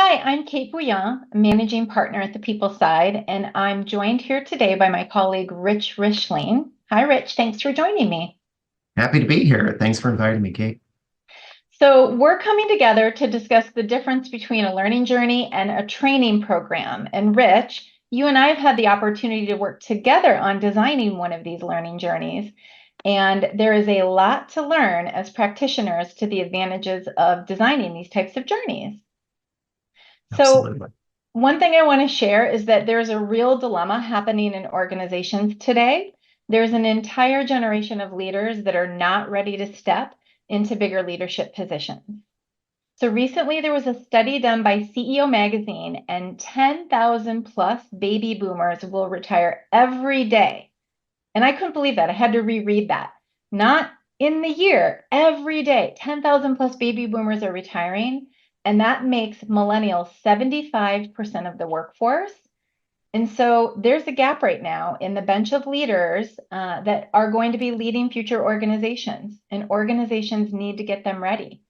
Hi, I'm Kate Bouyain, managing partner at the People Side, and I'm joined here today by my colleague Rich Rischling. Hi, Rich. Thanks for joining me. Happy to be here. Thanks for inviting me, Kate. So, we're coming together to discuss the difference between a learning journey and a training program. And Rich, you and I have had the opportunity to work together on designing one of these learning journeys. And there is a lot to learn as practitioners to the advantages of designing these types of journeys. So, Absolutely. one thing I want to share is that there's a real dilemma happening in organizations today. There's an entire generation of leaders that are not ready to step into bigger leadership positions. So recently there was a study done by CEO Magazine, and 10,000 plus baby boomers will retire every day. And I couldn't believe that. I had to reread that. Not in the year, every day. 10,000 plus baby boomers are retiring. And that makes millennials 75% of the workforce. And so there's a gap right now in the bench of leaders that are going to be leading future organizations, and organizations need to get them ready.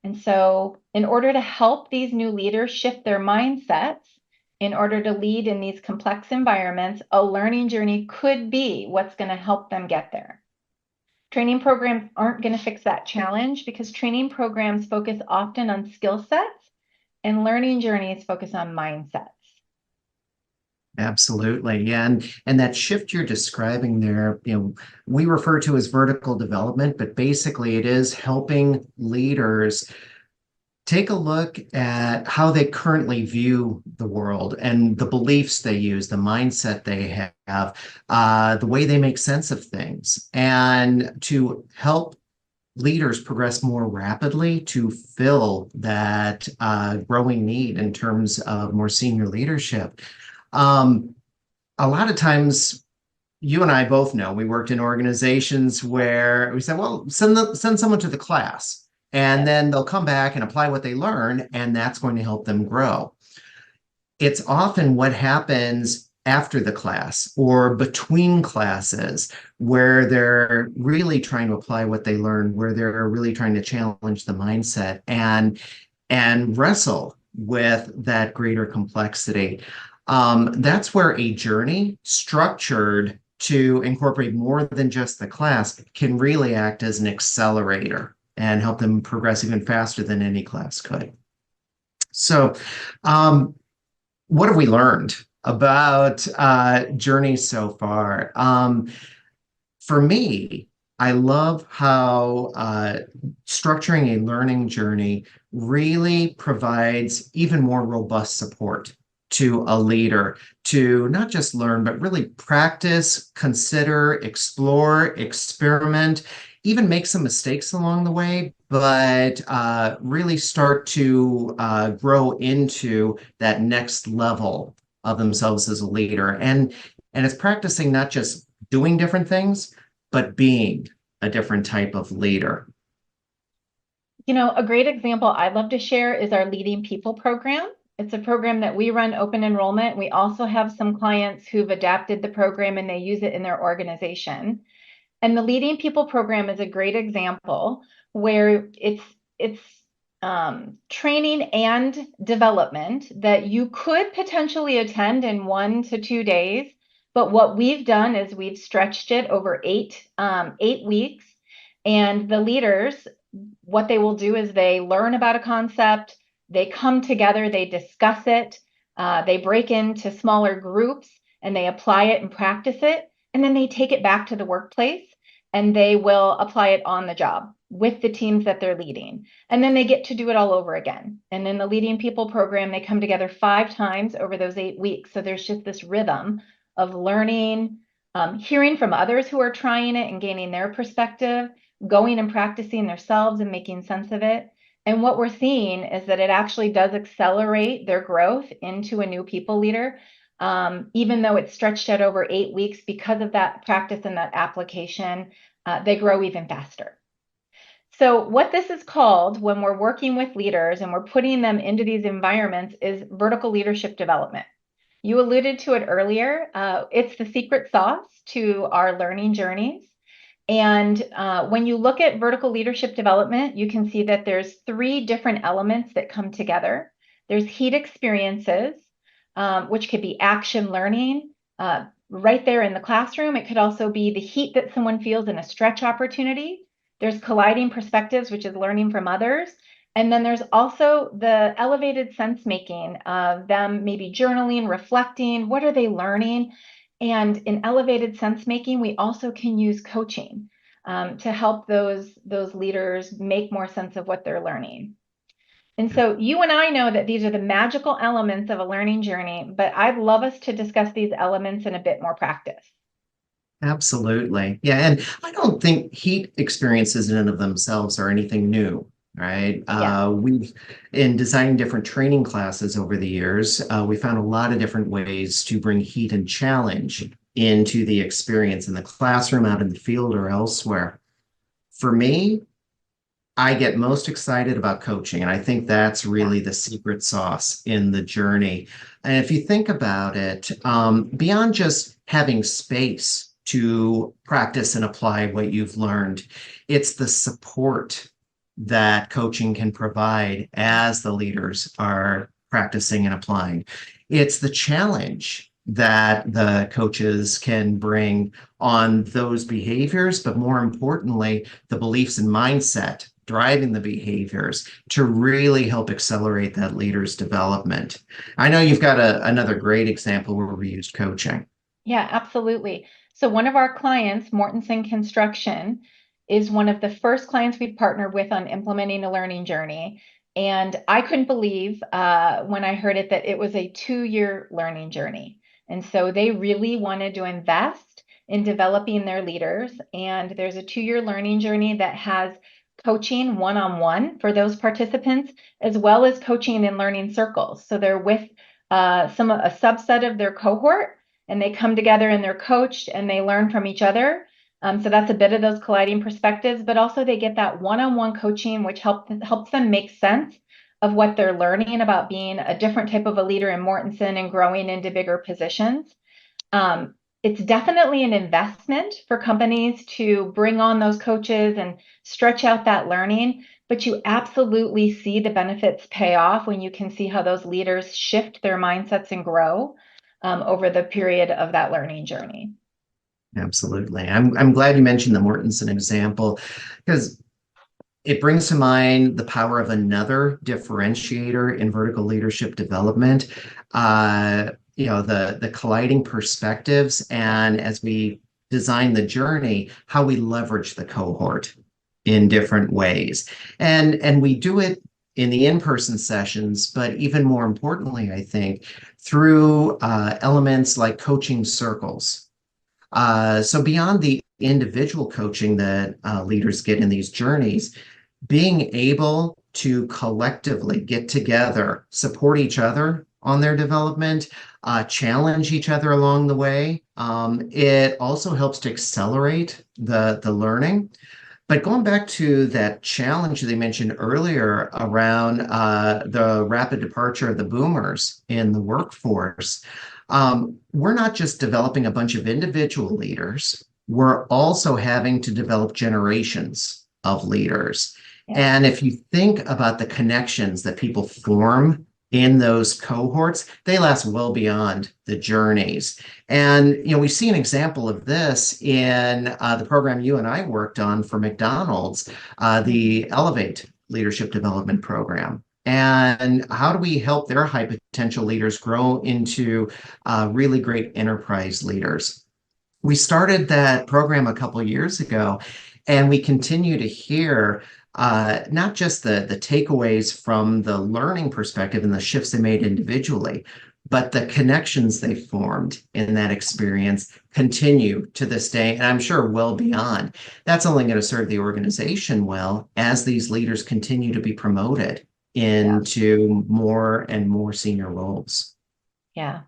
And so, in order to help these new leaders shift their mindsets, in order to lead in these complex environments, a learning journey could be what's going to help them get there. Training programs aren't going to fix that challenge because training programs focus often on skill sets and learning journeys focus on mindsets. Absolutely. Yeah. And that shift you're describing there, we refer to as vertical development, but basically it is helping leaders take a look at how they currently view the world and the beliefs they use, the mindset they have, the way they make sense of things, and to help leaders progress more rapidly to fill that growing need in terms of more senior leadership. Um, a lot of times, you and I both know we worked in organizations where we said, well, send someone to the class, and Yes. then they'll come back and apply what they learn, and that's going to help them grow. It's often what happens after the class or between classes where they're really trying to apply what they learned, where they're really trying to challenge the mindset and wrestle with that greater complexity. That's where a journey structured to incorporate more than just the class can really act as an accelerator and help them progress even faster than any class could. So, um, what have we learned about journeys so far? For me, I love how structuring a learning journey really provides even more robust support to a leader to not just learn, but really practice, consider, explore, experiment, even make some mistakes along the way, but really start to grow into that next level of themselves as a leader. And it's practicing not just doing different things, but being a different type of leader. You know, a great example I'd love to share is our Leading People program. It's a program that we run open enrollment. We also have some clients who've adapted the program and they use it in their organization. And the Leading People program is a great example where it's training and development that you could potentially attend in 1 to 2 days. But what we've done is we've stretched it over 8 weeks. And the leaders, what they will do is they learn about a concept, they come together, they discuss it, they break into smaller groups and they apply it and practice it. And then they take it back to the workplace and they will apply it on the job with the teams that they're leading. And then they get to do it all over again. And in the Leading People program, they come together 5 times over those 8 weeks. So there's just this rhythm of learning, hearing from others who are trying it and gaining their perspective, going and practicing themselves and making sense of it. And what we're seeing is that it actually does accelerate their growth into a new people leader, even though it's stretched out over 8 weeks because of that practice and that application, they grow even faster. So what this is called when we're working with leaders and we're putting them into these environments is vertical leadership development. You alluded to it earlier. It's the secret sauce to our learning journeys. And when you look at vertical leadership development, you can see that there's 3 different elements that come together. There's heat experiences, which could be action learning right there in the classroom. It could also be the heat that someone feels in a stretch opportunity. There's colliding perspectives, which is learning from others. And then there's also the elevated sense making of them maybe journaling, reflecting. What are they learning? And in elevated sense making, we also can use coaching to help those leaders make more sense of what they're learning. And so you and I know that these are the magical elements of a learning journey, but I'd love us to discuss these elements in a bit more practice. Absolutely. Yeah. And I don't think heat experiences in and of themselves are anything new, right? Yeah. In designing different training classes over the years, we found a lot of different ways to bring heat and challenge into the experience in the classroom, out in the field, or elsewhere. For me, I get most excited about coaching, and I think that's Yeah. really the secret sauce in the journey. And if you think about it, beyond just having space to practice and apply what you've learned, it's the support that coaching can provide as the leaders are practicing and applying. It's the challenge that the coaches can bring on those behaviors, but more importantly, the beliefs and mindset driving the behaviors to really help accelerate that leader's development. I know you've got another great example where we used coaching. Yeah, absolutely. So one of our clients, Mortensen Construction, is one of the first clients we've partnered with on implementing a learning journey. And I couldn't believe when I heard it that it was a 2-year learning journey. And so they really wanted to invest in developing their leaders. And there's a 2-year learning journey that has coaching one-on-one for those participants, as well as coaching in learning circles. So they're with a subset of their cohort, and they come together and they're coached and they learn from each other. So that's a bit of those colliding perspectives, but also they get that one-on-one coaching, which helps them make sense of what they're learning about being a different type of a leader in Mortensen and growing into bigger positions. It's definitely an investment for companies to bring on those coaches and stretch out that learning, but you absolutely see the benefits pay off when you can see how those leaders shift their mindsets and grow over the period of that learning journey. Absolutely. I'm glad you mentioned the Mortensen example because it brings to mind the power of another differentiator in vertical leadership development. The colliding perspectives, and as we design the journey, how we leverage the cohort in different ways. And we do it in the in-person sessions, but even more importantly, I think, through elements like coaching circles. So beyond the individual coaching that leaders get in these journeys, being able to collectively get together, support each other on their development, challenge each other along the way. It also helps to accelerate the learning. But going back to that challenge they mentioned earlier around the rapid departure of the boomers in the workforce, we're not just developing a bunch of individual leaders, we're also having to develop generations of leaders. Yeah. And if you think about the connections that people form in those cohorts, they last well beyond the journeys. And we see an example of this in the program you and I worked on for McDonald's, the Elevate Leadership Development Program. And how do we help their high potential leaders grow into really great enterprise leaders? We started that program a couple of years ago, and we continue to hear not just the takeaways from the learning perspective and the shifts they made individually, but the connections they formed in that experience continue to this day, and I'm sure well beyond. That's only going to serve the organization well as these leaders continue to be promoted Yeah. into more and more senior roles. Yeah.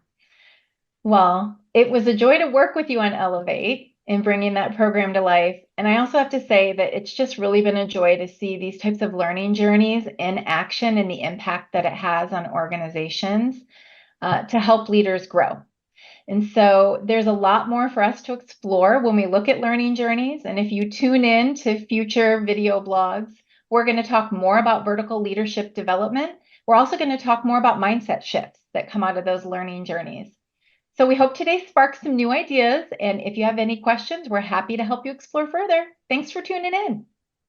Well, it was a joy to work with you on Elevate and bringing that program to life. And I also have to say that it's just really been a joy to see these types of learning journeys in action and the impact that it has on organizations to help leaders grow. And so there's a lot more for us to explore when we look at learning journeys. And if you tune in to future video blogs, we're going to talk more about vertical leadership development. We're also going to talk more about mindset shifts that come out of those learning journeys. So we hope today sparks some new ideas. And if you have any questions, we're happy to help you explore further. Thanks for tuning in.